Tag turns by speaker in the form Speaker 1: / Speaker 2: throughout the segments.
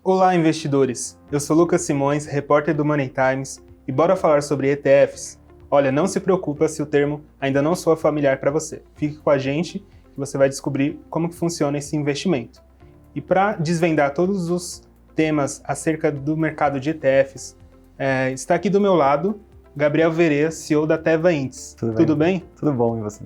Speaker 1: Olá, investidores! Eu sou Lucas Simões, repórter do Money Times, e bora falar sobre ETFs? Olha, não se preocupa se o termo ainda não soa familiar para você. Fique com a gente que você vai descobrir como que funciona esse investimento. E para desvendar todos os temas acerca do mercado de ETFs, está aqui do meu lado Gabriel Verea, CEO da Teva Índice. Tudo bem?
Speaker 2: Tudo bom, e você?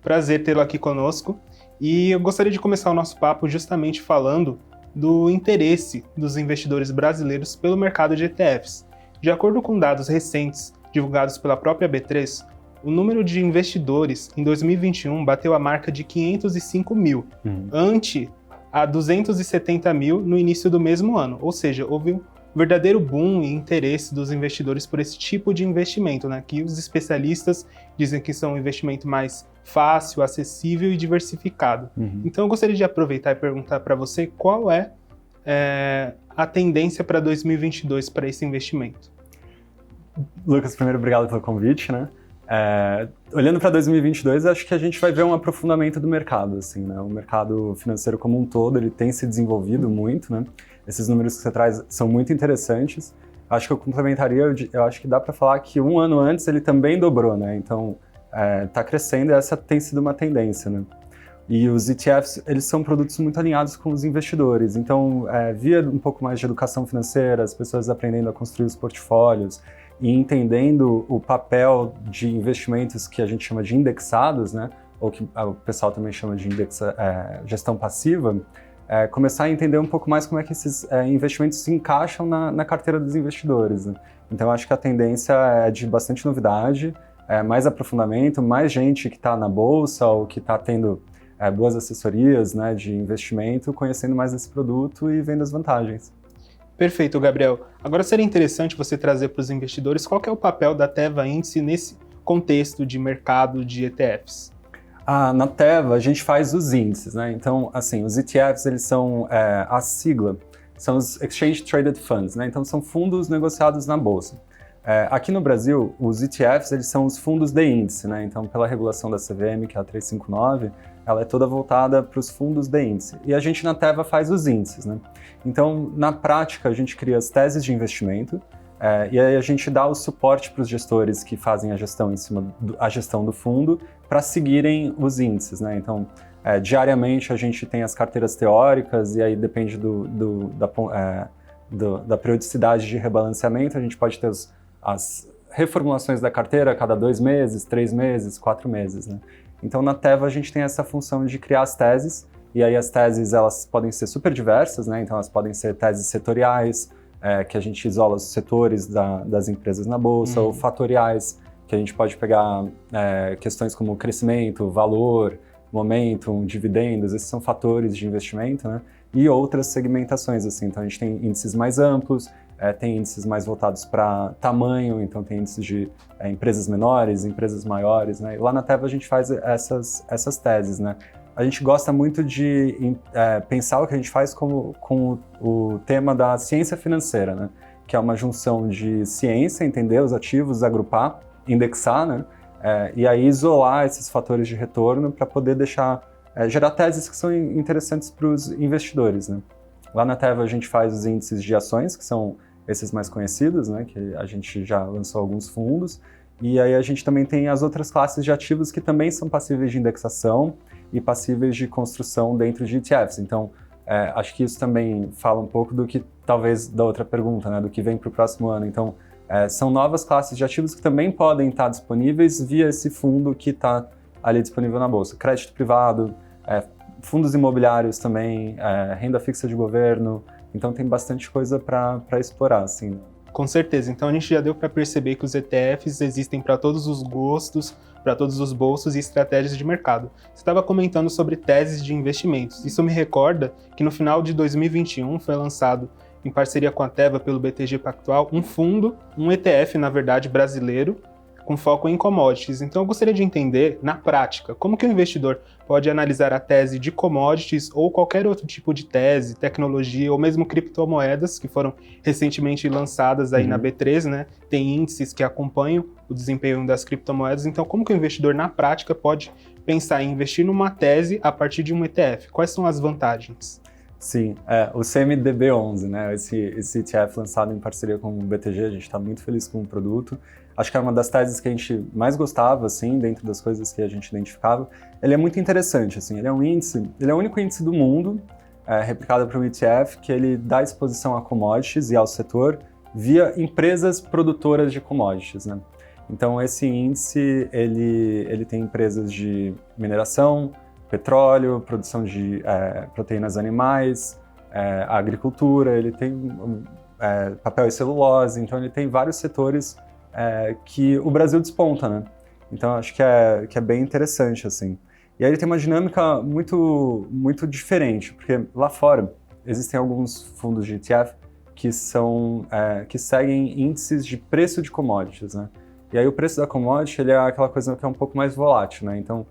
Speaker 1: Prazer tê-lo aqui conosco. E eu gostaria de começar o nosso papo justamente falando do interesse dos investidores brasileiros pelo mercado de ETFs. De acordo com dados recentes divulgados pela própria B3, o número de investidores em 2021 bateu a marca de 505 mil, ante a 270 mil no início do mesmo ano. Ou seja, houve um verdadeiro boom e interesse dos investidores por esse tipo de investimento, né? Que os especialistas dizem que são um investimento mais fácil, acessível e diversificado. Então eu gostaria de aproveitar e perguntar para você qual é a tendência para 2022 para esse investimento.
Speaker 2: Lucas, primeiro, obrigado pelo convite, né? Olhando para 2022, acho que a gente vai ver um aprofundamento do mercado, assim, né? O mercado financeiro como um todo, ele tem se desenvolvido muito, né? Esses números que você traz são muito interessantes. Acho que eu complementaria, eu acho que dá para falar que um ano antes ele também dobrou, né? Então, está crescendo e essa tem sido uma tendência, né? E os ETFs, eles são produtos muito alinhados com os investidores. Então, via um pouco mais de educação financeira, as pessoas aprendendo a construir os portfólios e entendendo o papel de investimentos que a gente chama de indexados, né? Ou que o pessoal também chama de gestão passiva, começar a entender um pouco mais como é que esses investimentos se encaixam na carteira dos investidores, né? Então, acho que a tendência é de bastante novidade, mais aprofundamento, mais gente que está na bolsa ou que está tendo boas assessorias, né, de investimento, conhecendo mais esse produto e vendo as vantagens.
Speaker 1: Perfeito, Gabriel. Agora seria interessante você trazer para os investidores qual que é o papel da Teva Índice nesse contexto de mercado de ETFs.
Speaker 2: Na Teva, a gente faz os índices, né? Então, assim, os ETFs, eles são, a sigla, são os Exchange Traded Funds, né? Então, são fundos negociados na bolsa. Aqui no Brasil, os ETFs, eles são os fundos de índice, né? Então, pela regulação da CVM, que é a 359, ela é toda voltada para os fundos de índice. E a gente na Teva faz os índices, né? Então, na prática, a gente cria as teses de investimento, e aí a gente dá o suporte para os gestores que fazem a gestão a gestão do fundo para seguirem os índices, né? Então, diariamente a gente tem as carteiras teóricas e aí depende da periodicidade de rebalanceamento, a gente pode ter as reformulações da carteira a cada 2 meses, 3 meses, 4 meses, né? Então, na Teva a gente tem essa função de criar as teses, e aí as teses elas podem ser super diversas, né? Então elas podem ser teses setoriais, que a gente isola os setores das empresas na bolsa, ou fatoriais, que a gente pode pegar questões como crescimento, valor, momentum, dividendos, esses são fatores de investimento, né? E outras segmentações, assim. Então a gente tem índices mais amplos, tem índices mais voltados para tamanho, então tem índices de empresas menores, empresas maiores, né? E lá na Teva a gente faz essas teses, né? A gente gosta muito de pensar o que a gente faz com o tema da ciência financeira, né? Que é uma junção de ciência, entender os ativos, agrupar, indexar, né? E aí isolar esses fatores de retorno para poder gerar teses que são interessantes para os investidores, né? Lá na Teva a gente faz os índices de ações, que são esses mais conhecidos, né? Que a gente já lançou alguns fundos. E aí a gente também tem as outras classes de ativos que também são passíveis de indexação e passíveis de construção dentro de ETFs. Então, acho que isso também fala um pouco do que, talvez, da outra pergunta, né, do que vem para o próximo ano. Então, são novas classes de ativos que também podem estar disponíveis via esse fundo que está ali disponível na bolsa. Crédito privado, fundos imobiliários também, renda fixa de governo. Então, tem bastante coisa para explorar, assim.
Speaker 1: Com certeza. Então a gente já deu para perceber que os ETFs existem para todos os gostos, para todos os bolsos e estratégias de mercado. Você estava comentando sobre teses de investimentos. Isso me recorda que no final de 2021 foi lançado, em parceria com a Teva pelo BTG Pactual, um ETF, na verdade, brasileiro, com foco em commodities. Então eu gostaria de entender, na prática, como que o investidor pode analisar a tese de commodities ou qualquer outro tipo de tese, tecnologia ou mesmo criptomoedas que foram recentemente lançadas aí na B3, né? Tem índices que acompanham o desempenho das criptomoedas. Então como que o investidor, na prática, pode pensar em investir numa tese a partir de um ETF? Quais são as vantagens?
Speaker 2: Sim, o CMDB11, né? Esse ETF lançado em parceria com o BTG, a gente está muito feliz com o produto. Acho que é uma das teses que a gente mais gostava, assim, dentro das coisas que a gente identificava. Ele é muito interessante, assim, ele é o único índice do mundo, replicado para um ETF, que ele dá exposição a commodities e ao setor via empresas produtoras de commodities, né? Então, esse índice, ele tem empresas de mineração, petróleo, produção de proteínas animais, agricultura, ele tem papel e celulose, então ele tem vários setores que o Brasil desponta, né? Então acho que é bem interessante, assim. E aí ele tem uma dinâmica muito, muito diferente, porque lá fora existem alguns fundos de ETF que seguem índices de preço de commodities, né? E aí o preço da commodity, ele é aquela coisa que é um pouco mais volátil, né? Então,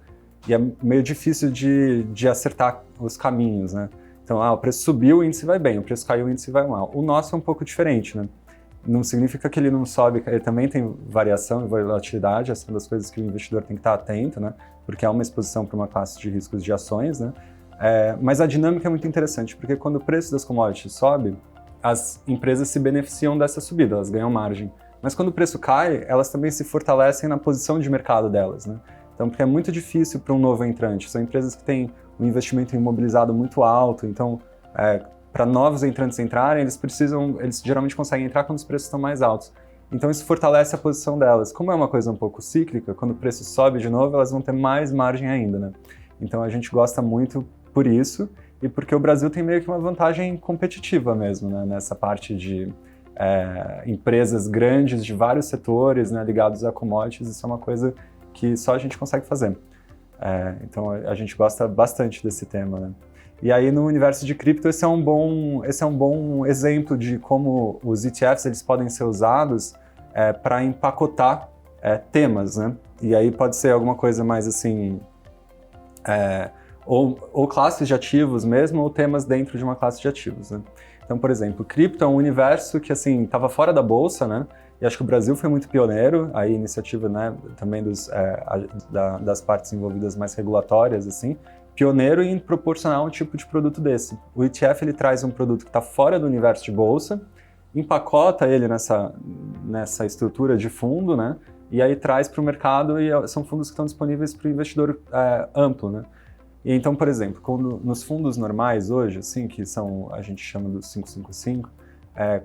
Speaker 2: e é meio difícil de acertar os caminhos, né? Então, o preço subiu, o índice vai bem, o preço caiu, o índice vai mal. O nosso é um pouco diferente, né? Não significa que ele não sobe, ele também tem variação e volatilidade, essa é uma das coisas que o investidor tem que estar atento, né? Porque há uma exposição para uma classe de riscos de ações, né? Mas a dinâmica é muito interessante, porque quando o preço das commodities sobe, as empresas se beneficiam dessa subida, elas ganham margem. Mas quando o preço cai, elas também se fortalecem na posição de mercado delas, né? Então, porque é muito difícil para um novo entrante. São empresas que têm um investimento imobilizado muito alto, então, para novos entrantes entrarem, eles geralmente conseguem entrar quando os preços estão mais altos. Então, isso fortalece a posição delas. Como é uma coisa um pouco cíclica, quando o preço sobe de novo, elas vão ter mais margem ainda, né? Então, a gente gosta muito por isso e porque o Brasil tem meio que uma vantagem competitiva mesmo, né? Nessa parte de empresas grandes de vários setores, né, ligados a commodities, isso é uma coisa que só a gente consegue fazer. Então a gente gosta bastante desse tema, né? E aí no universo de cripto esse é um bom exemplo de como os ETFs eles podem ser usados para empacotar temas, né? E aí pode ser alguma coisa mais assim, ou classes de ativos mesmo, ou temas dentro de uma classe de ativos, né? Então, por exemplo, cripto é um universo que, assim, estava fora da bolsa, né? E acho que o Brasil foi muito pioneiro, a iniciativa, né, também das partes envolvidas mais regulatórias, assim, pioneiro em proporcionar um tipo de produto desse. O ETF, ele traz um produto que está fora do universo de bolsa, empacota ele nessa estrutura de fundo, né? E aí traz para o mercado e são fundos que estão disponíveis para o investidor amplo, né? E então, por exemplo, nos fundos normais hoje, assim, que a gente chama dos 555,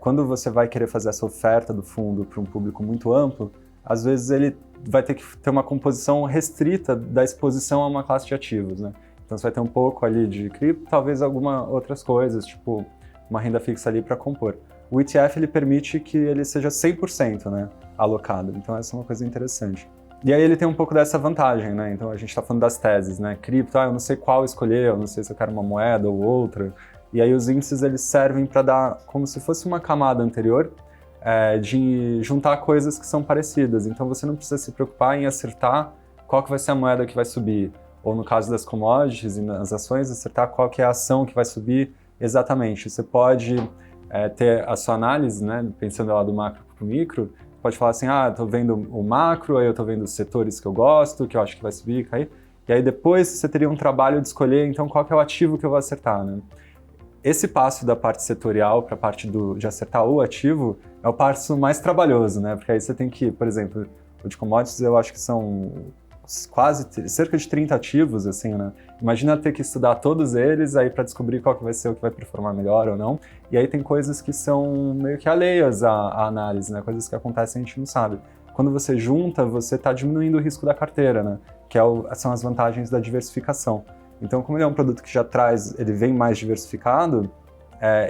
Speaker 2: quando você vai querer fazer essa oferta do fundo para um público muito amplo, às vezes ele vai ter que ter uma composição restrita da exposição a uma classe de ativos, né? Então você vai ter um pouco ali de cripto, talvez algumas outras coisas, tipo uma renda fixa ali para compor. O ETF ele permite que ele seja 100%, né, alocado, então essa é uma coisa interessante. E aí ele tem um pouco dessa vantagem, né? Então a gente está falando das teses, né? Cripto, eu não sei qual escolher, eu não sei se eu quero uma moeda ou outra. E aí os índices eles servem para dar como se fosse uma camada anterior de juntar coisas que são parecidas. Então você não precisa se preocupar em acertar qual que vai ser a moeda que vai subir. Ou no caso das commodities e nas ações, acertar qual que é a ação que vai subir exatamente. Você pode ter a sua análise, né? Pensando lá do macro para o micro, pode falar assim, estou vendo o macro, aí eu estou vendo os setores que eu gosto, que eu acho que vai subir e cair. E aí depois você teria um trabalho de escolher, então, qual que é o ativo que eu vou acertar, né? Esse passo da parte setorial para a parte de acertar o ativo é o passo mais trabalhoso, né? Porque aí você tem que, por exemplo, o de commodities eu acho que são cerca de 30 ativos, assim, né? Imagina ter que estudar todos eles aí para descobrir qual que vai ser o que vai performar melhor ou não. E aí tem coisas que são meio que alheias à análise, né? Coisas que acontecem e a gente não sabe. Quando você junta, você está diminuindo o risco da carteira, né? Que são as vantagens da diversificação. Então, como ele é um produto que ele vem mais diversificado,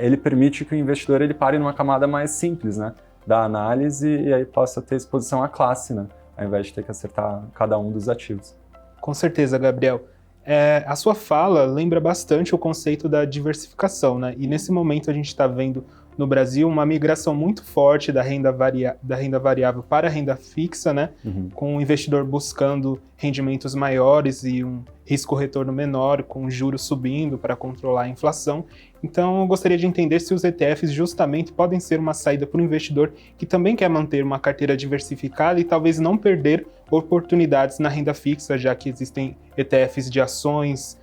Speaker 2: ele permite que o investidor ele pare numa camada mais simples, né? Da análise e aí possa ter exposição à classe, né? Ao invés de ter que acertar cada um dos ativos.
Speaker 1: Com certeza, Gabriel. A sua fala lembra bastante o conceito da diversificação, né? E nesse momento a gente está vendo no Brasil uma migração muito forte da renda variável para a renda fixa, né?
Speaker 2: Uhum.
Speaker 1: Com o investidor buscando rendimentos maiores e um risco-retorno menor, com juros subindo para controlar a inflação. Então, eu gostaria de entender se os ETFs justamente podem ser uma saída para o investidor que também quer manter uma carteira diversificada e talvez não perder oportunidades na renda fixa, já que existem ETFs de ações,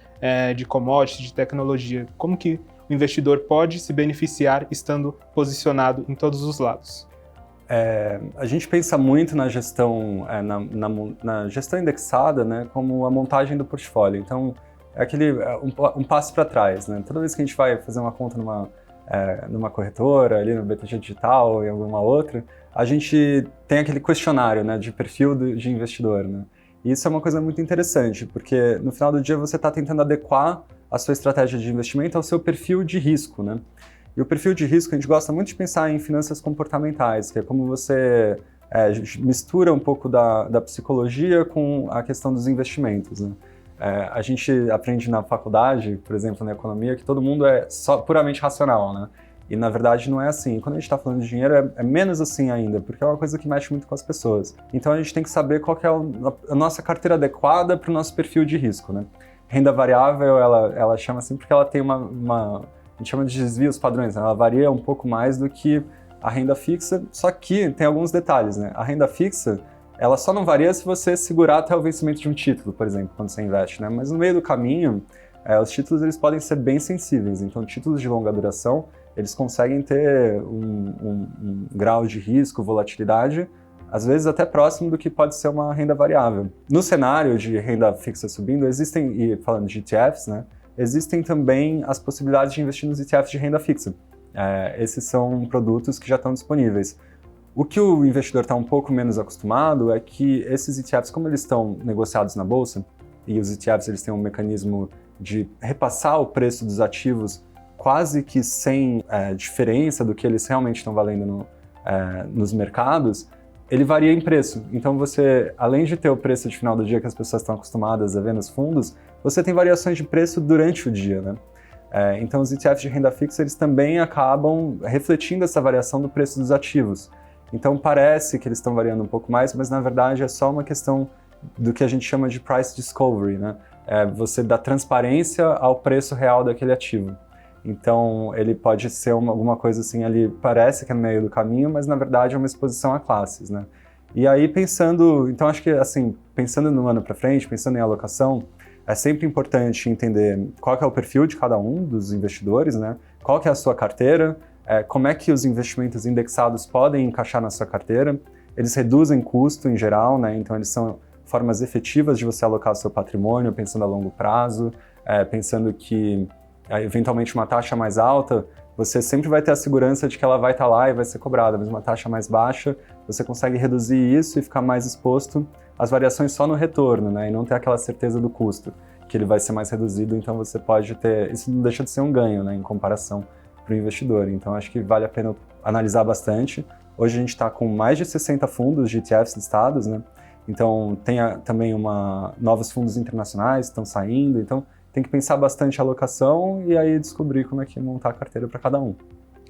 Speaker 1: de commodities, de tecnologia. Como que o o investidor pode se beneficiar estando posicionado em todos os lados?
Speaker 2: A gente pensa muito na gestão, na gestão indexada, né, como a montagem do portfólio. Então, é um passo para trás, né? Toda vez que a gente vai fazer uma conta numa corretora, ali no BTG Digital ou em alguma outra, a gente tem aquele questionário, né, de perfil de investidor, né? E isso é uma coisa muito interessante, porque no final do dia você está tentando adequar a sua estratégia de investimento ao seu perfil de risco, né? E o perfil de risco, a gente gosta muito de pensar em finanças comportamentais, que é como você mistura um pouco da psicologia com a questão dos investimentos, né? A gente aprende na faculdade, por exemplo, na economia, que todo mundo é só puramente racional, né? E, na verdade, não é assim. Quando a gente está falando de dinheiro, é menos assim ainda, porque é uma coisa que mexe muito com as pessoas. Então, a gente tem que saber qual que é a nossa carteira adequada para o nosso perfil de risco, né? Renda variável, ela chama assim porque ela tem a gente chama de desvios padrões, né? Ela varia um pouco mais do que a renda fixa, só que tem alguns detalhes, né? A renda fixa, ela só não varia se você segurar até o vencimento de um título, por exemplo, quando você investe, né? Mas no meio do caminho, os títulos eles podem ser bem sensíveis. Então, títulos de longa duração, eles conseguem ter um grau de risco, volatilidade, às vezes até próximo do que pode ser uma renda variável. No cenário de renda fixa subindo, e falando de ETFs, né, existem também as possibilidades de investir nos ETFs de renda fixa. Esses são produtos que já estão disponíveis. O que o investidor está um pouco menos acostumado é que esses ETFs, como eles estão negociados na bolsa, e os ETFs eles têm um mecanismo de repassar o preço dos ativos quase que sem diferença do que eles realmente estão valendo nos mercados, ele varia em preço. Então você, além de ter o preço de final do dia que as pessoas estão acostumadas a ver nos fundos, você tem variações de preço durante o dia, né? Então os ETFs de renda fixa, eles também acabam refletindo essa variação do preço dos ativos. Então parece que eles estão variando um pouco mais, mas na verdade é só uma questão do que a gente chama de price discovery, né? Você dá transparência ao preço real daquele ativo. Então, ele pode ser alguma coisa assim ali, parece que é no meio do caminho, mas na verdade é uma exposição a classes, né? E aí então acho que assim, pensando no ano para frente, pensando em alocação, é sempre importante entender qual que é o perfil de cada um dos investidores, né? Qual que é a sua carteira, como é que os investimentos indexados podem encaixar na sua carteira. Eles reduzem custo em geral, né? Então eles são formas efetivas de você alocar o seu patrimônio, pensando a longo prazo, pensando que eventualmente uma taxa mais alta, você sempre vai ter a segurança de que ela vai estar lá e vai ser cobrada, mas uma taxa mais baixa, você consegue reduzir isso e ficar mais exposto às variações só no retorno, né? E não ter aquela certeza do custo, que ele vai ser mais reduzido, então você pode ter... Isso não deixa de ser um ganho, né, em comparação para o investidor. Então acho que vale a pena analisar bastante. Hoje a gente está com mais de 60 fundos de ETFs listados, né? Então tem também novos fundos internacionais que estão saindo, então tem que pensar bastante a alocação e aí descobrir como é que montar a carteira para cada um.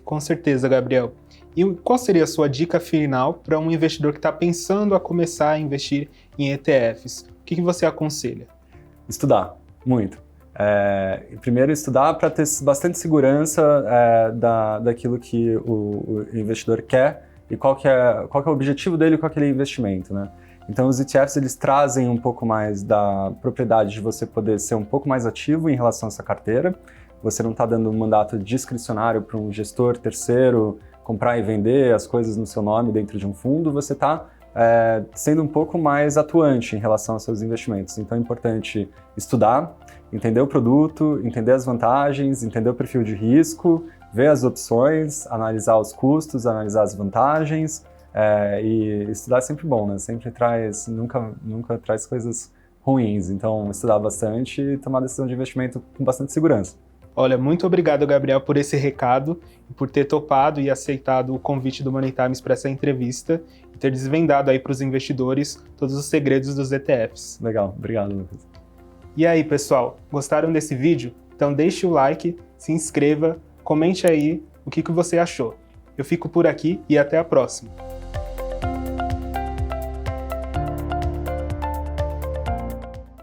Speaker 1: Com certeza, Gabriel. E qual seria a sua dica final para um investidor que está pensando a começar a investir em ETFs? O que você aconselha?
Speaker 2: Estudar, muito. Primeiro, estudar para ter bastante segurança daquilo que o investidor quer e qual que é o objetivo dele com aquele investimento, né? Então, os ETFs, eles trazem um pouco mais da propriedade de você poder ser um pouco mais ativo em relação a essa carteira. Você não está dando um mandato discricionário para um gestor terceiro comprar e vender as coisas no seu nome dentro de um fundo. Você está sendo um pouco mais atuante em relação aos seus investimentos. Então, é importante estudar, entender o produto, entender as vantagens, entender o perfil de risco, ver as opções, analisar os custos, analisar as vantagens. E estudar é sempre bom, né? Nunca traz coisas ruins. Então, estudar bastante e tomar decisão de investimento com bastante segurança.
Speaker 1: Olha, muito obrigado, Gabriel, por esse recado e por ter topado e aceitado o convite do Money Times para essa entrevista e ter desvendado aí para os investidores todos os segredos dos ETFs.
Speaker 2: Legal, obrigado, Lucas.
Speaker 1: E aí, pessoal, gostaram desse vídeo? Então deixe o like, se inscreva, comente aí o que você achou. Eu fico por aqui e até a próxima.